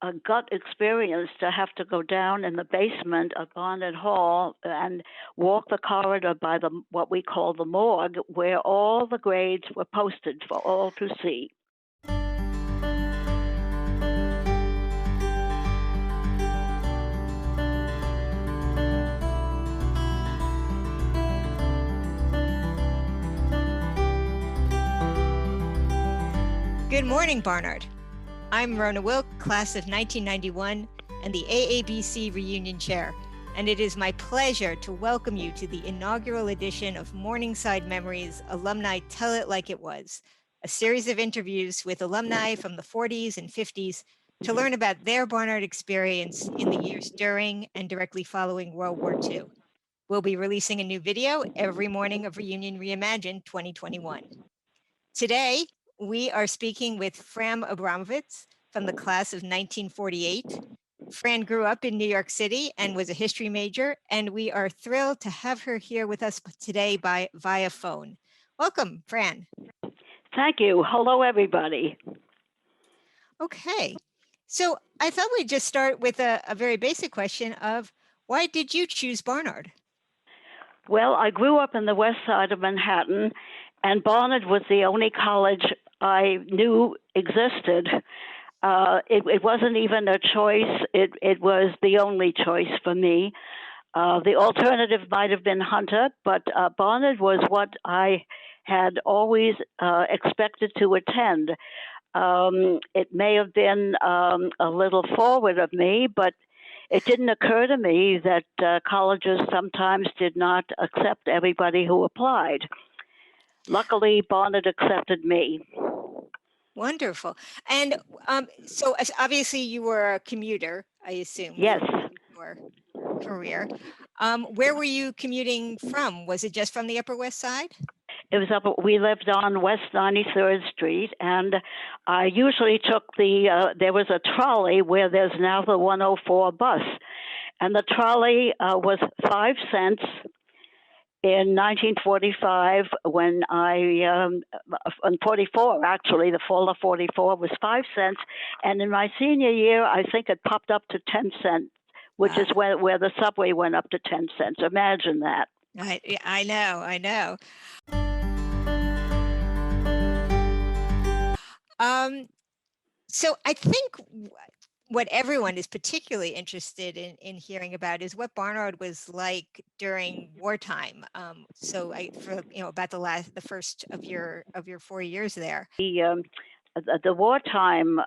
a gut experience to have to go down in the basement of Barnard Hall and walk the corridor by the what we call the morgue, where all the grades were posted for all to see. Good morning, Barnard. I'm Rona Wilk, class of 1991, and the AABC Reunion Chair, and it is my pleasure to welcome you to the inaugural edition of Morningside Memories Alumni Tell It Like It Was, a series of interviews with alumni from the 40s and 50s to learn about their Barnard experience in the years during and directly following World War II. We'll be releasing a new video every morning of Reunion Reimagined 2021. Today, we are speaking with Fran Abramovitz from the class of 1948. Fran grew up in New York City and was a history major, and we are thrilled to have her here with us today via phone. Welcome, Fran. Thank you. Hello, everybody. Okay, so I thought we'd just start with a very basic question of why did you choose Barnard? Well, I grew up in the west side of Manhattan, and Barnard was the only college I knew existed. It wasn't even a choice. It was the only choice for me. The alternative might have been Hunter, but Barnard was what I had always expected to attend. It may have been a little forward of me, but it didn't occur to me that colleges sometimes did not accept everybody who applied. Luckily, Barnard accepted me. Wonderful. And so obviously you were a commuter, I assume. Yes. Your career. Where were you commuting from? Was it just from the Upper West Side? It was we lived on West 93rd Street, and I usually took there was a trolley where there's now the 104 bus, and the trolley was 5 cents in 1945 when in 44 actually, the fall of 44 was 5 cents, and in my senior year, I think it popped up to 10 cents, which is where the subway went up to 10 cents. Imagine that. I know. So I think what everyone is particularly interested in hearing about is what Barnard was like during wartime. About the first of your 4 years there. The wartime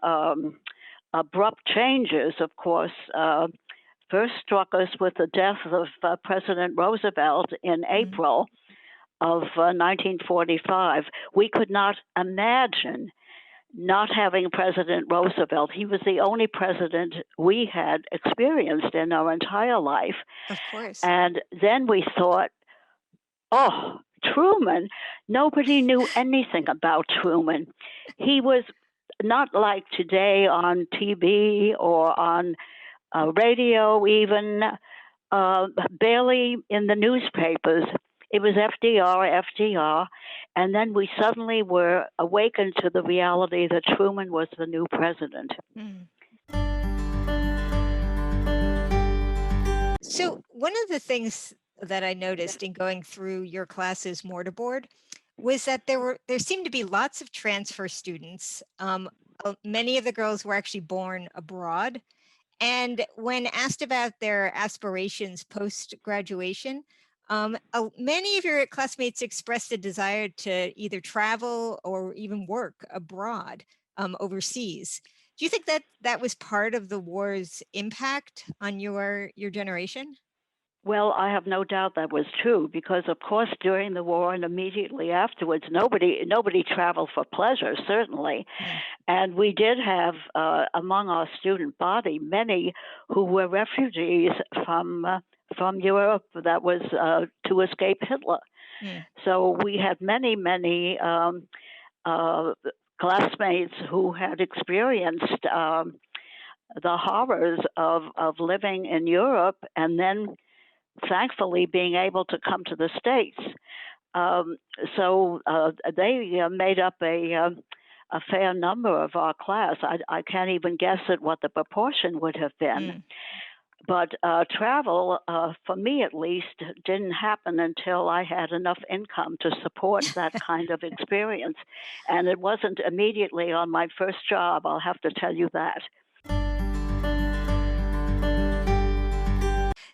abrupt changes, of course, first struck us with the death of President Roosevelt in April of 1945. We could not imagine not having President Roosevelt. He was the only president we had experienced in our entire life. Of course. And then we thought, oh, Truman. Nobody knew anything about Truman. He was not like today on TV or on radio even, barely in the newspapers. It was FDR, and then we suddenly were awakened to the reality that Truman was the new president. So one of the things that I noticed in going through your class's mortarboard was that there seemed to be lots of transfer students. Many of the girls were actually born abroad. And when asked about their aspirations post-graduation, many of your classmates expressed a desire to either travel or even work abroad, overseas. Do you think that was part of the war's impact on your generation? Well, I have no doubt that was true because, of course, during the war and immediately afterwards, nobody traveled for pleasure, certainly. And we did have, among our student body, many who were refugees from Europe that was to escape Hitler. So we had many classmates who had experienced the horrors of living in Europe and then thankfully being able to come to the States. So they made up a a fair number of our class. I can't even guess at what the proportion would have been. Mm. But travel, for me at least, didn't happen until I had enough income to support that kind of experience. And it wasn't immediately on my first job, I'll have to tell you that.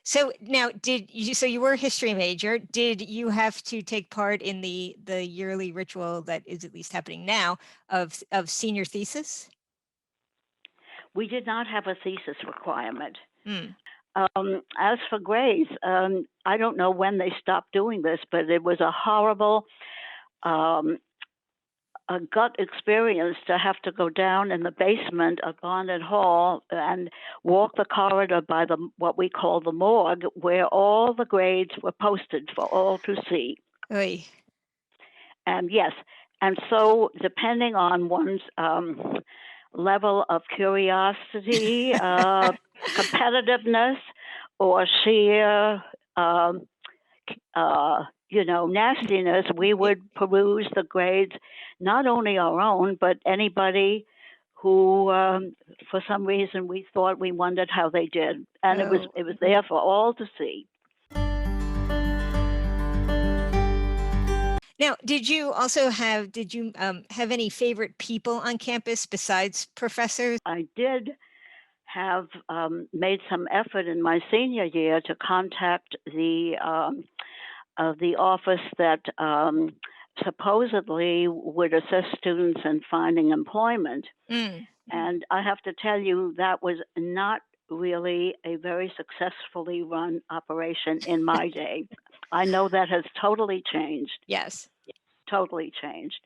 So now, so you were a history major. Did you have to take part in the yearly ritual that is at least happening now of senior thesis? We did not have a thesis requirement. Mm. As for grades, I don't know when they stopped doing this, but it was a horrible a gut experience to have to go down in the basement of Barnard Hall and walk the corridor by what we call the morgue, where all the grades were posted for all to see. Oy. And yes, and so depending on one's level of curiosity, competitiveness, or sheer nastiness, we would peruse the grades, not only our own, but anybody who, for some reason, we thought we wondered how they did, and it was there for all to see. Now, did you have any favorite people on campus besides professors? I did have made some effort in my senior year to contact the office that supposedly would assist students in finding employment. Mm. And I have to tell you, that was not really a very successfully run operation in my day. I know that has totally changed. Yes. Totally changed.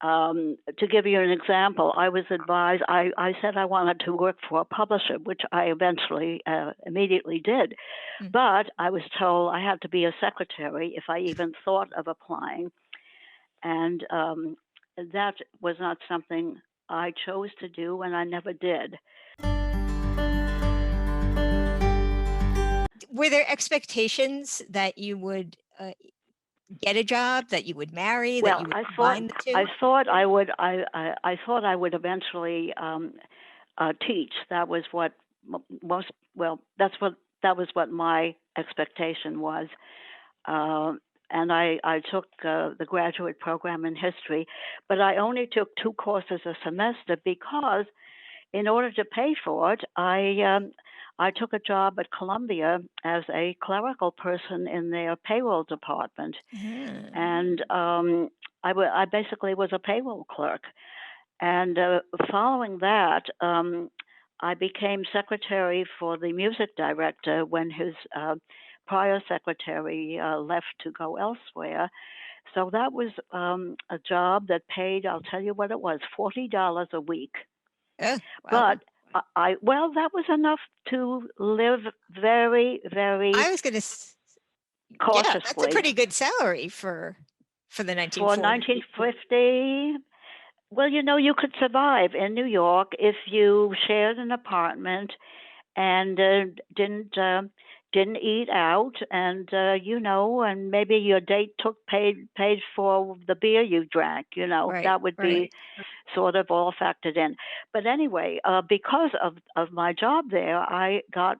To give you an example, I was advised, I said I wanted to work for a publisher, which I eventually immediately did. Mm. But I was told I had to be a secretary if I even thought of applying. And that was not something I chose to do, and I never did. Were there expectations that you would get a job, that you would marry, that you would combine the two? I thought I would eventually teach. That was what that was what my expectation was. And I took the graduate program in history, but I only took 2 courses a semester because, in order to pay for it, I took a job at Columbia as a clerical person in their payroll department, and I basically was a payroll clerk. And following that, I became secretary for the music director when his prior secretary left to go elsewhere. So that was a job that paid, I'll tell you what it was, $40 a week. Oh, wow. But that was enough to live very, very I was going to cautiously. Yeah, that's a pretty good salary for the 1940s. For 1950, well, you could survive in New York if you shared an apartment and didn't eat out, and and maybe your date paid for the beer you drank. Right, that would be sort of all factored in. But anyway, because of my job there, I got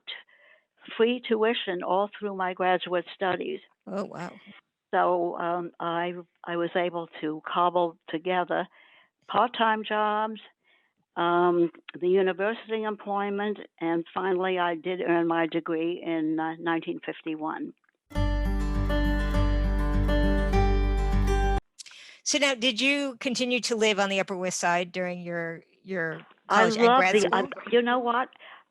free tuition all through my graduate studies. Oh, wow. So I was able to cobble together part-time jobs, the university employment, and finally I did earn my degree in 1951. So now, did you continue to live on the Upper West Side during your college and grad school? You know what?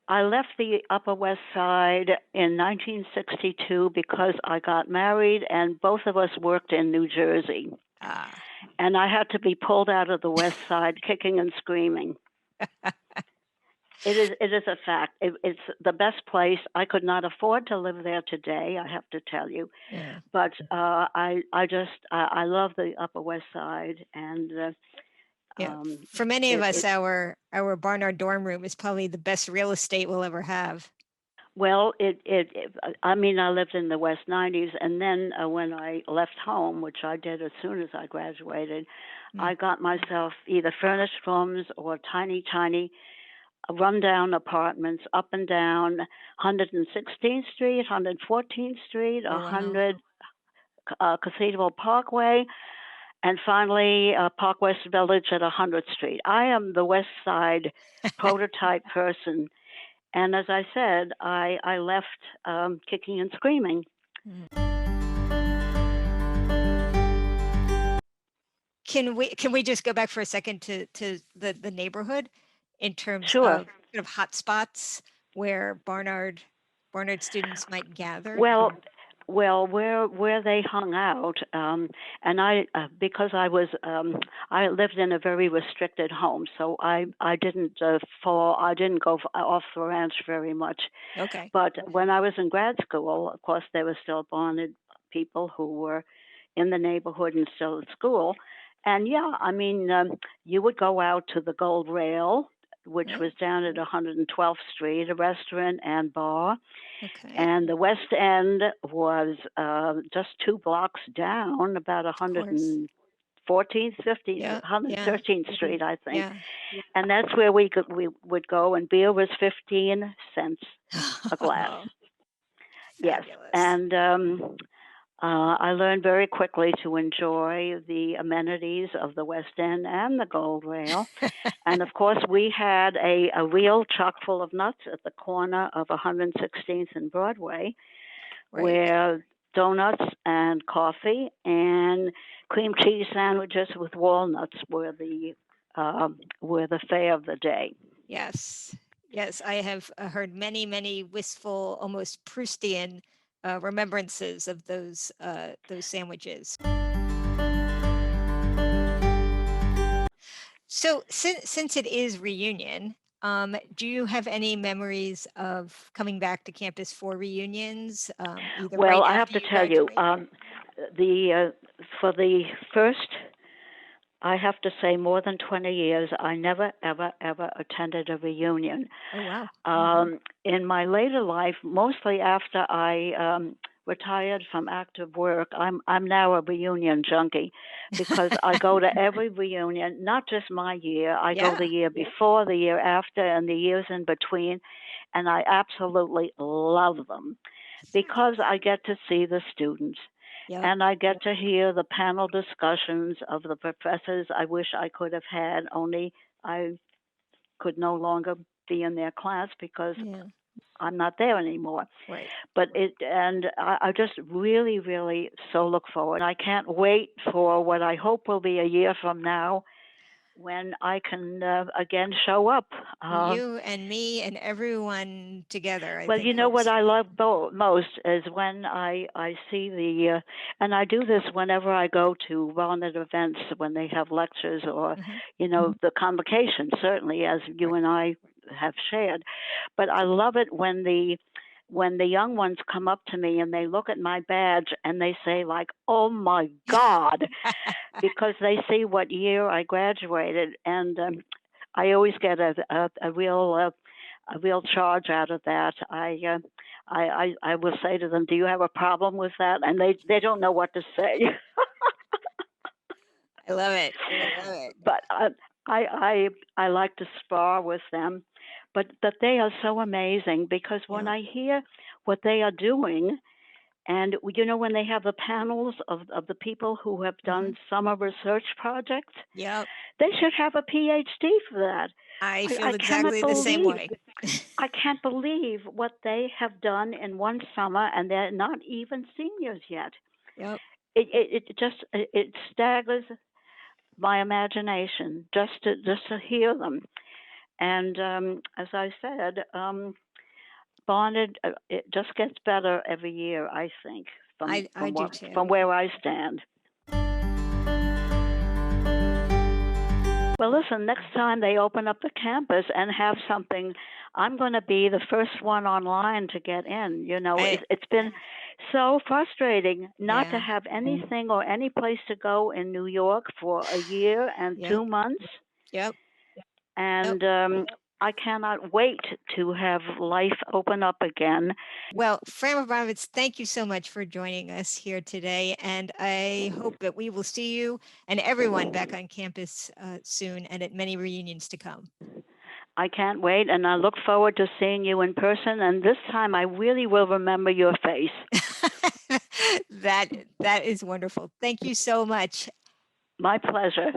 I left the Upper West Side in 1962 because I got married and both of us worked in New Jersey. And I had to be pulled out of the West Side kicking and screaming. It is a fact. It's the best place. I could not afford to live there today, I have to tell you. Yeah. But I love the Upper West Side, and for many of us, our Barnard dorm room is probably the best real estate we'll ever have. Well, I mean, I lived in the West 90s, and then when I left home, which I did as soon as I graduated, Mm. I got myself either furnished rooms or tiny, tiny rundown apartments up and down 116th Street, 114th Street, Oh, wow. 100 Cathedral Parkway, and finally Park West Village at 100th Street. I am the West Side prototype person. And as I said, I left kicking and screaming. Mm. Can we just go back for a second to the neighborhood in terms Sure. of kind of hot spots where Barnard students might gather? Well, where they hung out, and I because I lived in a very restricted home, so I didn't I didn't go off the ranch very much. Okay. But when I was in grad school, of course, there were still bonded people who were in the neighborhood and still at school. And yeah, I mean, you would go out to the Gold Rail, which Right. was down at 112th Street, a restaurant and bar. Okay. And the West End was just 2 blocks down, about Of course. 114th, 15th, Yeah. 113th Street, I think. Yeah. And that's where we would go, and beer was 15 cents a glass. Yes, Fabulous. and I learned very quickly to enjoy the amenities of the West End and the Gold Rail. And of course, we had a wheel chock full of nuts at the corner of 116th and Broadway, Right. where donuts and coffee and cream cheese sandwiches with walnuts were the fare of the day. Yes. Yes, I have heard many wistful, almost Proustian remembrances of those sandwiches. So since it is reunion, do you have any memories of coming back to campus for reunions, either Well, right I have after to you tell you, graduate? for the first, I have to say, more than 20 years, I never, ever, ever attended a reunion. Oh, wow. In my later life, mostly after I retired from active work, I'm now a reunion junkie because I go to every reunion, not just my year. I go the Yeah. year before, the year after, and the years in between, and I absolutely love them because I get to see the students. Yep. And I get to hear the panel discussions of the professors I wish I could have had, only I could no longer be in their class because Yeah. I'm not there anymore. Right. But I just really, really so look forward. I can't wait for what I hope will be a year from now when I can again show up. You and me and everyone together, I Well, think you know what hopes. I love most is when I see and I do this whenever I go to Walnut events when they have lectures or, the convocation, certainly as you Right. and I have shared. But I love it when the young ones come up to me and they look at my badge and they say like, "Oh my God," because they see what year I graduated, and I always get a real charge out of that. I will say to them, "Do you have a problem with that?" And they don't know what to say. I love it. I love it. But I like to spar with them, but they are so amazing because when Yep. I hear what they are doing, and when they have the panels of the people who have done summer research projects, Yep. they should have a PhD for that. I feel I cannot exactly the same believe way. I can't believe what they have done in one summer, and they're not even seniors yet. Yep. It staggers my imagination just to hear them. And as I said, bonded it just gets better every year. I think I do too. from where I stand. Well, listen, next time they open up the campus and have something, I'm going to be the first one online to get in. It's been so frustrating not to Yeah. have anything or any place to go in New York for a year and Yep. 2 months. Yep. And I cannot wait to have life open up again. Well, Fran Abramovitz, thank you so much for joining us here today. And I hope that we will see you and everyone back on campus soon and at many reunions to come. I can't wait, and I look forward to seeing you in person. And this time, I really will remember your face. That is wonderful. Thank you so much. My pleasure.